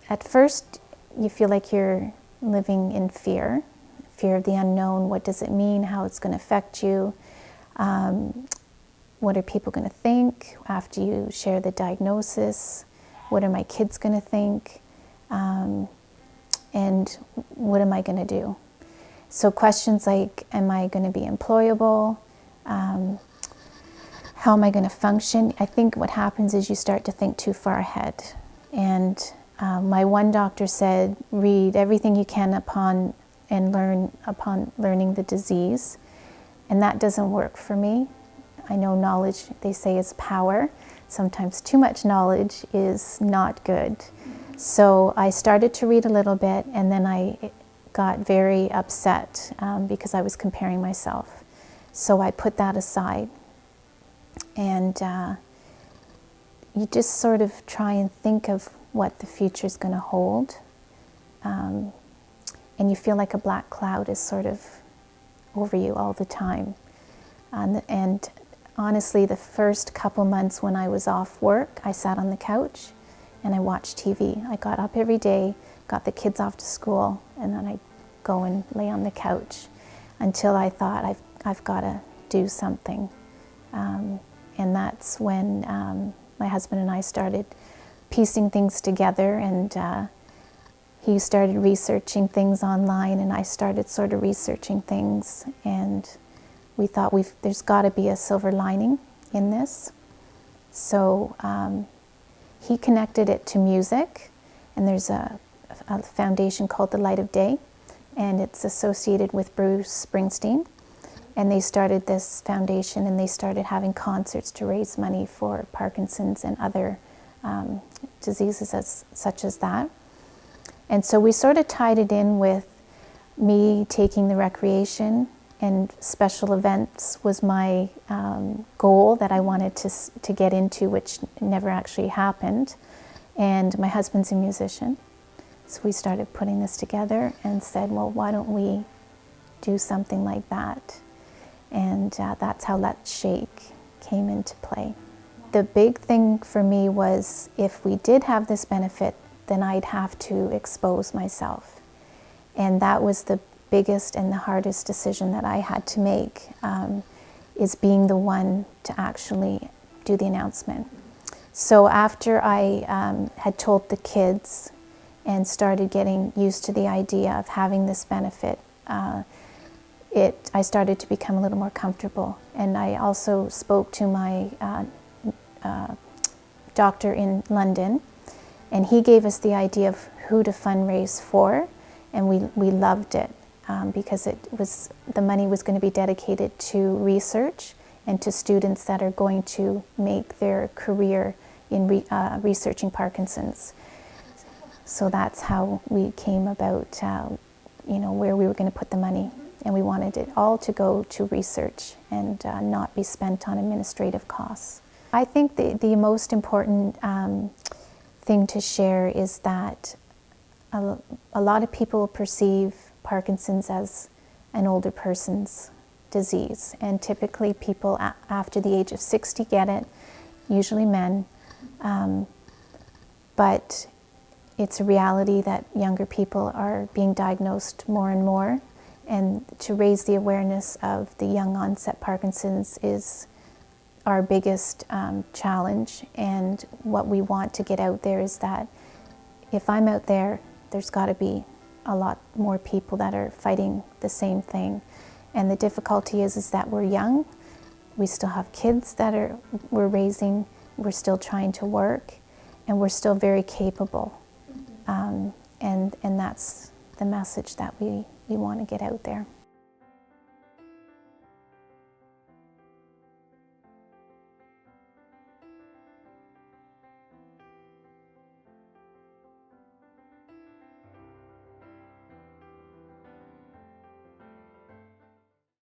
at first you feel like you're living in fear of the unknown. What does it mean? How it's going to affect you? What are people going to think after you share the diagnosis? What are my kids going to think? And what am I going to do? So questions like, am I going to be employable? How am I going to function? I think what happens is you start to think too far ahead. And my one doctor said, read everything you can upon learning the disease. And that doesn't work for me. I know knowledge, they say, is power. Sometimes too much knowledge is not good. So I started to read a little bit, and then I got very upset because I was comparing myself. So I put that aside. And you just sort of try and think of what the future is going to hold. And you feel like a black cloud is sort of over you all the time. And honestly, the first couple months when I was off work, I sat on the couch and I watched TV. I got up every day, got the kids off to school, and then I'd go and lay on the couch until I thought, I've got to do something. And that's when my husband and I started piecing things together, and he started researching things online, and I started sort of researching things, and we thought there's got to be a silver lining in this. So he connected it to music, and there's a foundation called the Light of Day, and it's associated with Bruce Springsteen. And they started this foundation, and they started having concerts to raise money for Parkinson's and other diseases such as that. And so we sort of tied it in with me taking the recreation, and special events was my goal that I wanted to get into, which never actually happened. And my husband's a musician. So we started putting this together and said, well, why don't we do something like that? And that's how Let's Shake came into play. The big thing for me was, if we did have this benefit, then I'd have to expose myself. And that was the biggest and the hardest decision that I had to make, is being the one to actually do the announcement. So after I had told the kids and started getting used to the idea of having this benefit, I started to become a little more comfortable. And I also spoke to my doctor in London, and he gave us the idea of who to fundraise for, and we loved it because the money was going to be dedicated to research and to students that are going to make their career in researching Parkinson's. So that's how we came about, where we were going to put the money. And we wanted it all to go to research and not be spent on administrative costs. I think the most important thing to share is that a lot of people perceive Parkinson's as an older person's disease. And typically people after the age of 60 get it, usually men. But it's a reality that younger people are being diagnosed more and more. And to raise the awareness of the young onset Parkinson's is our biggest challenge. And what we want to get out there is that if I'm out there, there's got to be a lot more people that are fighting the same thing. And the difficulty is that we're young, we still have kids that we're raising, we're still trying to work, and we're still very capable. And that's the message that we want to get out there.